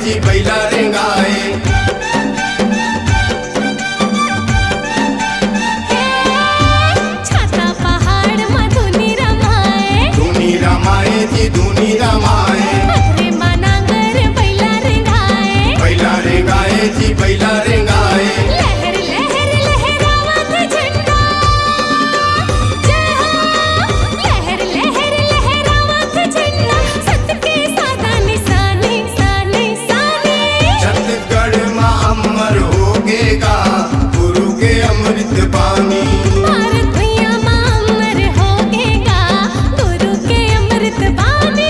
जी बैला रेंगाए। छाता पहाड़ में धुनी रमाए। धुनी रमाए जी धुनी रमाए। पथरे मानांगर बैला रेंगाए। बैला रेंगाए जी बैला रेंगाए। लहर लहर लहरावत झंडा जय हो। लहर लहर लहरावत झंडा सत के सादा निशानी सानी सानी। छत्तीसगढ़ में अमर होगेगा गुरु के अमृत पानी। भारत भैया मां अमर होगेगा गुरु के अमृत बानी।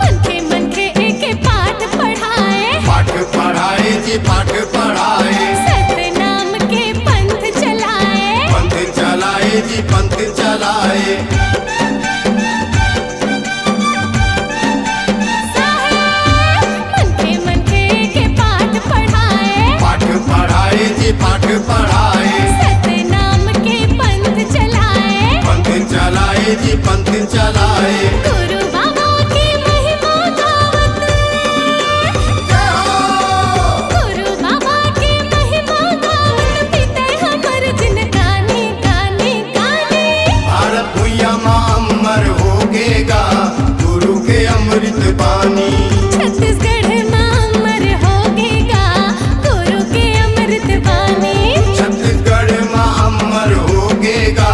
मनखे मनखे एके पाठ पढ़ाए। पाठ पढ़ाए जी पाठ पढ़ाए। सतनाम के पंथ चलाए। पंथ चलाए जी पंथ चलाए। मनखे मनखे के पाठ पढ़ाए। पाठ पढ़ाए जी पाठ पढ़ाए। सतनाम के पंथ चलाए। पंथ चलाए जी पंथ चलाए। गुरु बाबा की महिमा गावत। गुरु बाबा की महिमा गावत पीते हमर जिनगानी गानी गानी। भारत भैया मां अमर होगेगा गुरु के अमृत पानी। छत्तीसगढ़ में अमर होगेगा गुरु के अमृत बानी। छत्तीसगढ़ में अमर होगेगा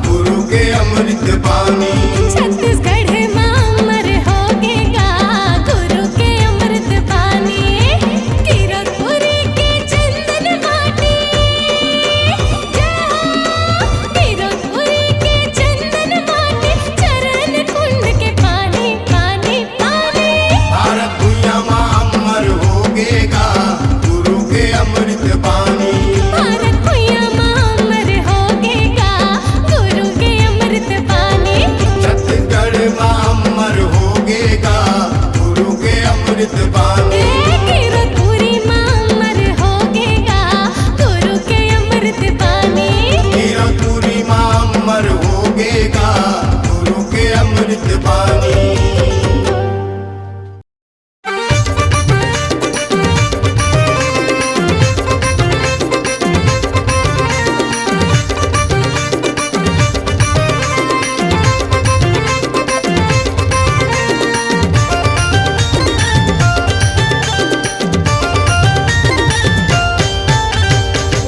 गुरु के अमृत पानी। छत्तीसगढ़ में अमर होगेगा गुरु के अमृत बानी। कीरतपुरी के चंदन माटी जय हो। कीरतपुरी के चंदन माटी चरण कुंड के पानी पानी पानी। भारत भैया मां अमर होगेगा गुरु के अमृत पानी। भारत भैया मां अमर होगेगा गुरु के अमृत बानी। छत्तीसगढ़ में अमर होगेगा गुरु के अमृत पानी। कीरतपुरी में अमर होगेगा गुरु के अमृत बानी। कीरतपुरी में अमर होगेगा गुरु के अमृत पानी।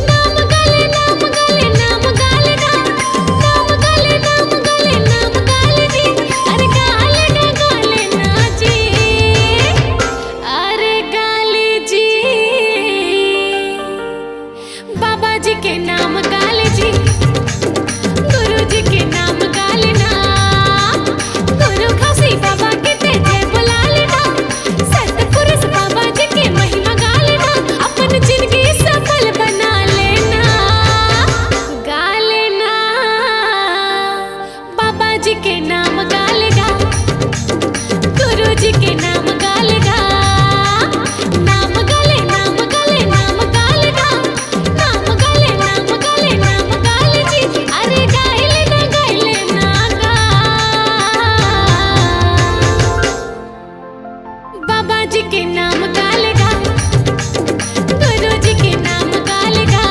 नाम गाले नाम गाले नाम गाले नाम गाले नाम गाले जी। अरे गाले ना गाले ना जी। अरे गाले जी। बाबा जी के नाम गाले जी। गुरु जी के नाम गाले ना। गुरु खासी बाबा के तेजे बुला लेना। सतपुरुष बाबा जी की महिमा गा लेना। अपन जिंदगी सफल बना लेना। गा लेना बाबा जी के नाम गा लेगा। गुरु जी के नाम गा लेगा। नाम गाले नाम गाले नाम गाले ना। नाम गाले नाम गाले नाम गाले जी। अरे गाइले ना गा। बाबा जी के नाम गा लेगा। गुरु जी के नाम गा लेगा।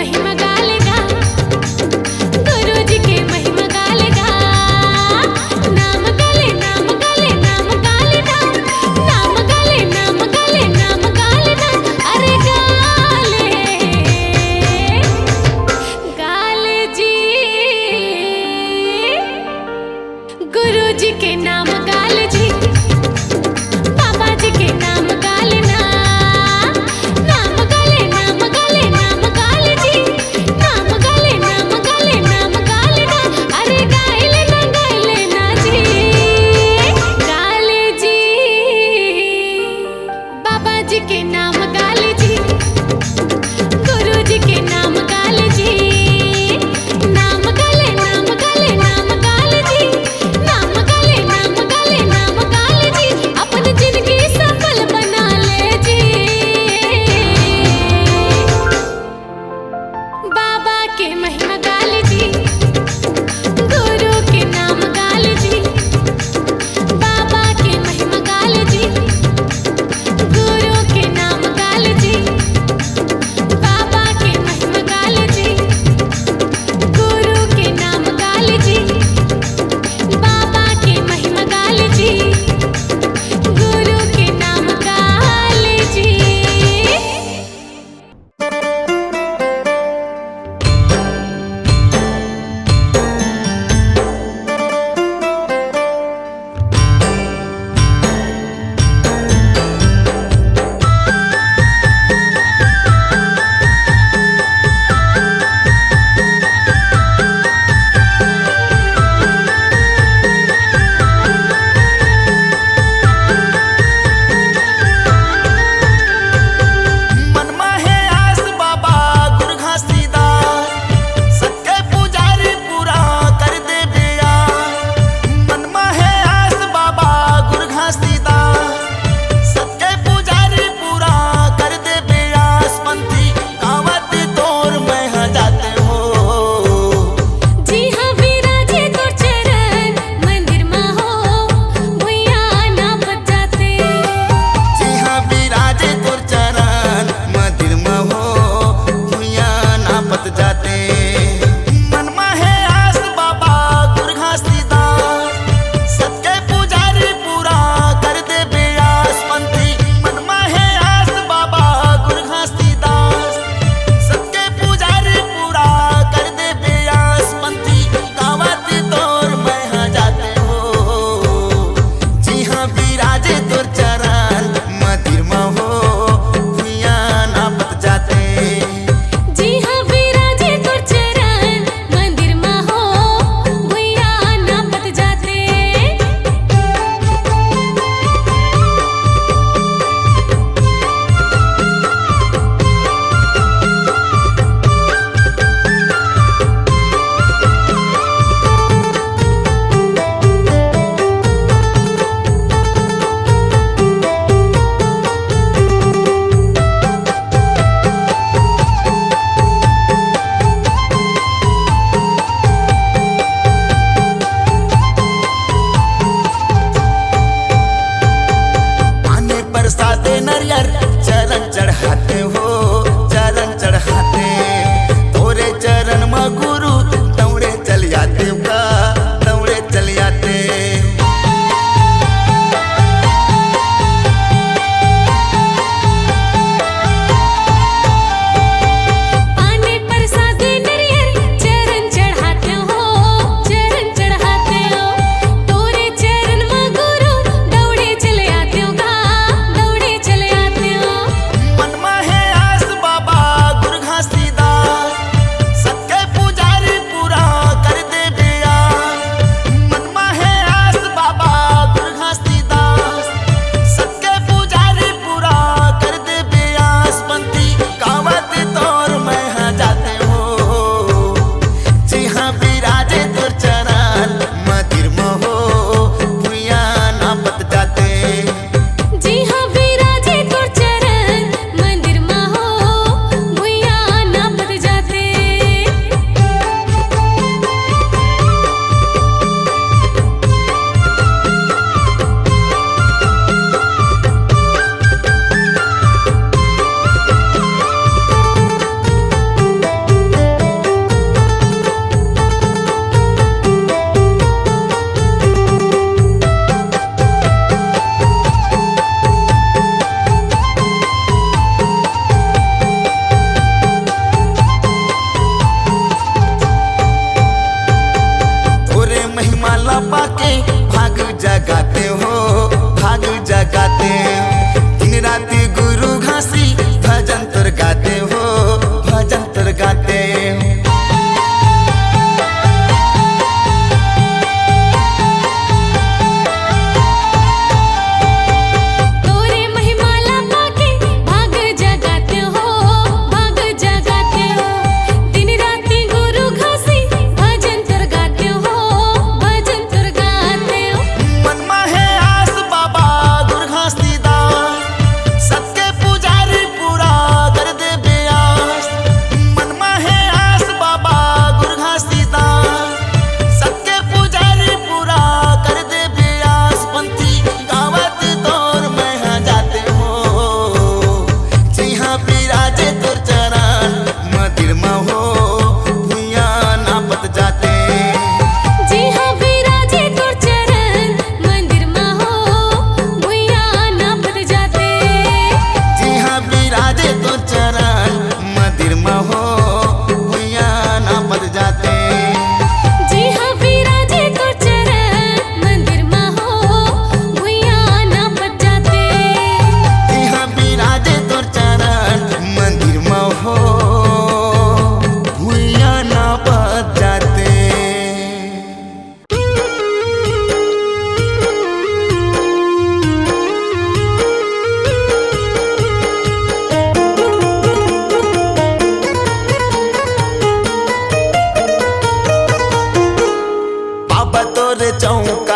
महिमा गालेगा, गुरु जी के महिमा गालेगा। नाम गाले नाम गाले नाम गाले नाम गाले नाम गाले नाम गाले अरे गाले गाले जी गुरु जी के नाम गाले जी, बाबा जी के नाम गाले नाम गाले नाम गाले नाम गाले जी,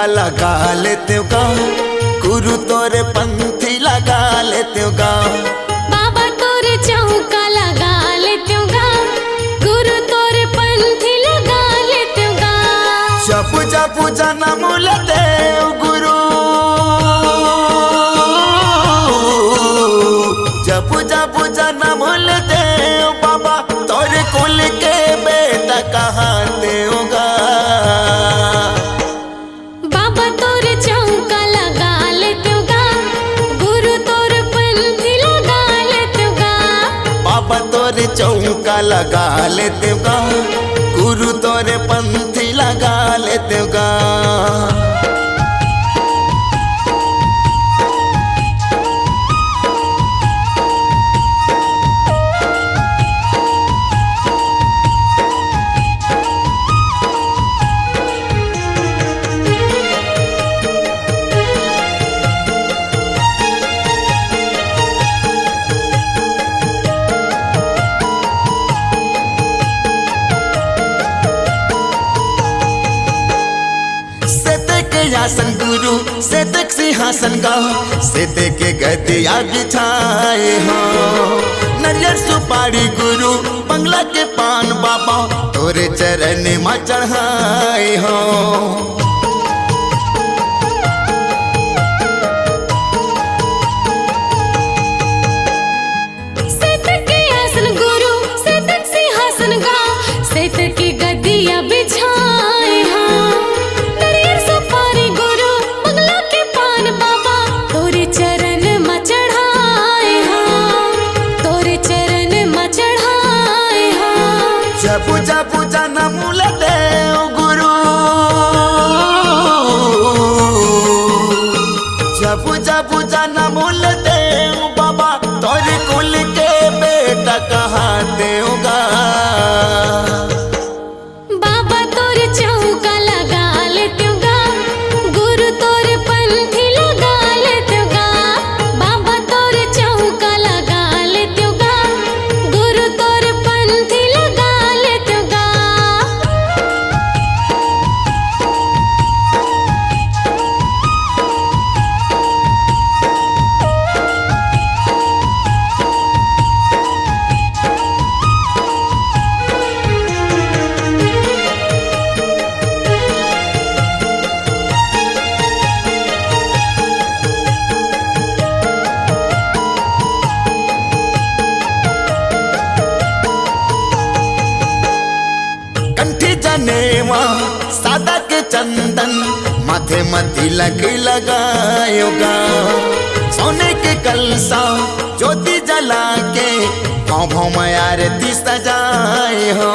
चौका लगा लेते गा, गुरु तोरे पंथी लगा लेते गा। बाबा तोरे चौका लगा लेते गा, गुरु तोरे पंथी लगा लेते गा। जप जप जन्म लेते गुरु, जप जप जन्म लेते बाबा तोरे कुल के बेटा कहाते होगा। बाबा तोरे चौका लगा लेते गा, गुरु तोरे पंथी लगा लेते गा। बाबा तोरे चौका लगा लेते गा, गुरु तोरे पंथी लगा लेते गा। आसन गुरु सेतक सिंहासन गा, सेते के गदिया बिछाए हो। नरियर सुपारी गुरु बंगला के पान बाबा तोरे चरण में चढ़ाए हो। सेतक के आसन गुरु सेतक सिंहासन गा, सेते के गदिया बिछाए हो। पूजा पूजा नम लेते गुरु, पूजा पूजा नम लेते बाबा तोरे कुल के बेटा कहाते होगा। बाबा तोरे चौका लगा लेते गा, गुरु तोरे पंथी लगा लेते गा। बाबा तोरे चौका लगा लेते गा, गुरु तोरे पंथी लगा लेते गा। जनेवा सादा के चंदन माथे मती लग लगायोगा। सोने के कलसा ज्योति जला के भाव भाव में आरती सजाए हो।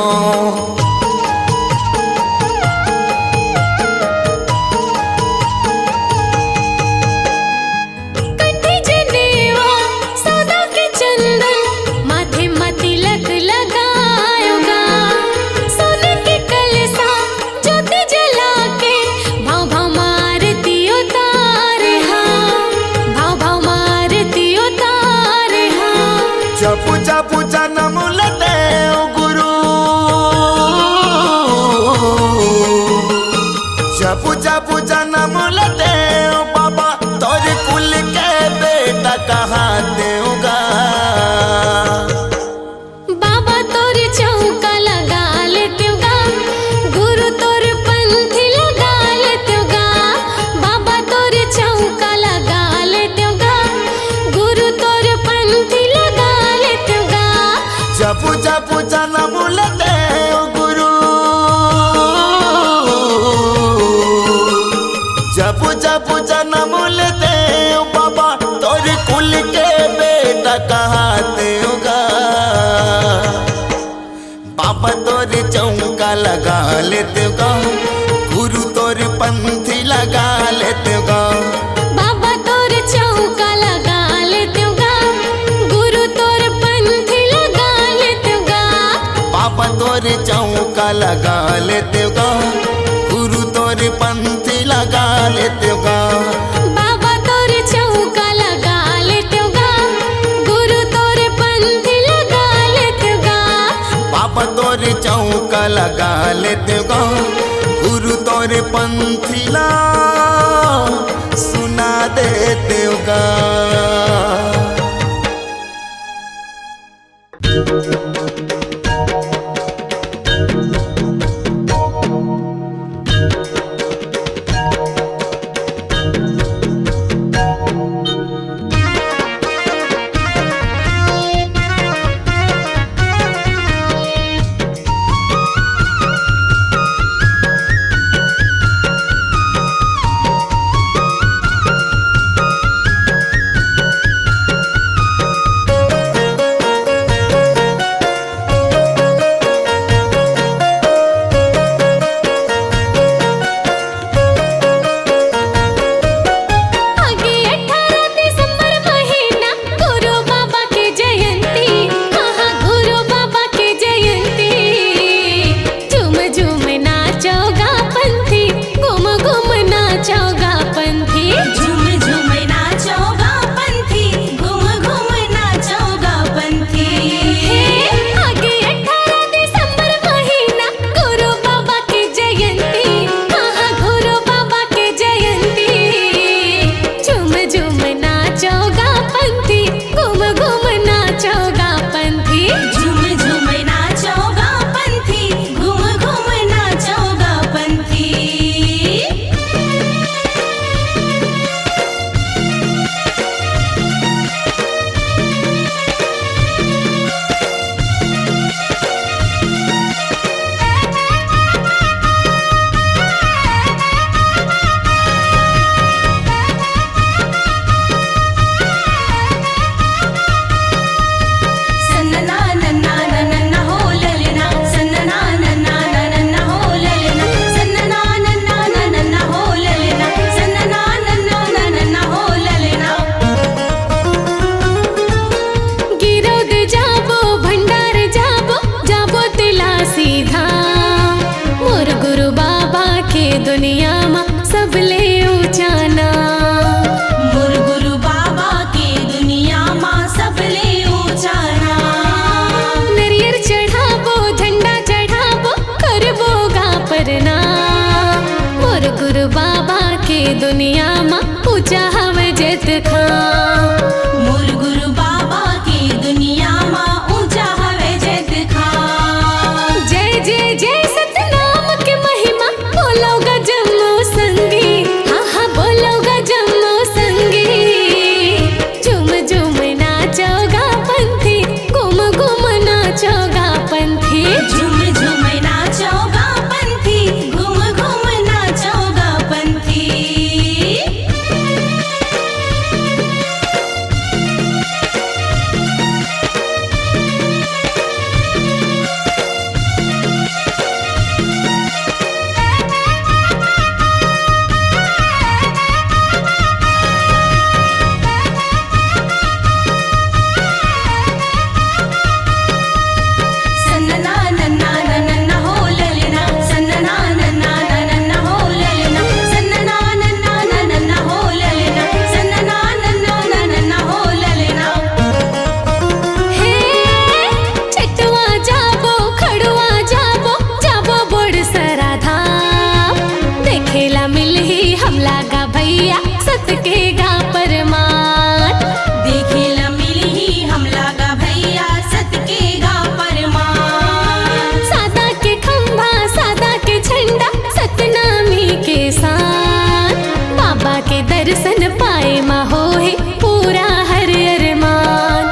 पूजा पूजा नम लेते गुरु, पूजा पूजा नम लेते बाबा तोरे कुल के बेटा कहाते होगा। बाबा तोरे चौका लगा लेते गा, गुरु तोरे पंथी लगा लेते गा। बाबा तोरे चौका लगा लेते गा, गुरु तोरे पंथी लगा लेते गा। पूजा पूजा नम लेते गुरु, पूजा पूजा नम लेते बाबा तोरे कुल के बेटा कहाते होगा। बाबा तोरे चौका लगा लेते गा, गुरु तोरे पंथी लगा लेते गा। बाबा तोरे चौका लगा लेते गा, गुरु तोरे पंथी लगा लेते गा। बाबा तोरे चौका लगा लेते गा, गुरु तोरे पंथी लगा लेते गा। बाबा तोरे चौका लगा लेते गा, गुरु तोरे पंथी लगा लेते गा। बाबा तोरे चौका लगा लेते गा, गुरु तोरे पंथी लगा कहते होगा। दुनिया मा सबले ऊंचा नाम, मोर गुरु बाबा के दुनिया मा सबले ऊंचा नाम। नरियर चढ़ाबो झंडा चढ़ाबो करबो गा प्रणाम। मोर गुरु बाबा के दुनिया मा ऊंचा हवे जत खां। मोर गुरु बाबा के दुनिया मा ऊंचा हवे जत खां। जय जय जय सतनाम के महिमा बोलोगा जम्मो संगी, हाँ हाँ बोलोगा जम्मो संगी। झूम झूम नाचोगा पंथी, घूम घूम नाचोगा पंथी। झूम झूम नाचोगा पंथी, घूम घूम नाचोगा पंथी। सन्ना नन्ना नन्ना हो ललना, सन्ना नन्ना नन्ना हो ललना, सन्ना नन्ना नन्ना हो ललना, सन्ना नन्ना नन्ना हो ललना। हे चटवा जाबो खड़वा जाबो जाबो बोड़ सरा धाम। देखेला मिलही हमला गा भैया सत के गा परमान। देखेला मिलही हम लागा भैया सत के गा परमान। सादा के खंभा सादा के झंडा सतनामी के साथ। बाबा के दर्शन पाए मा होए पूरा हर अरमान।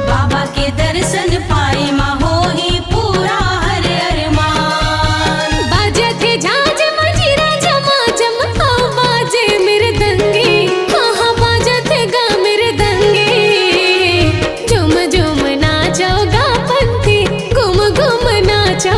बाबा के दर्शन पाए मा होही पूरा हर अरमान। बाजत झांझ मंजीरा झमाझम आओ बाजे मृदंगी, हाँ हाँ बाजत गा मृदंगी। झूम झूम नाचोगा पंथी, घूम घूम नाचो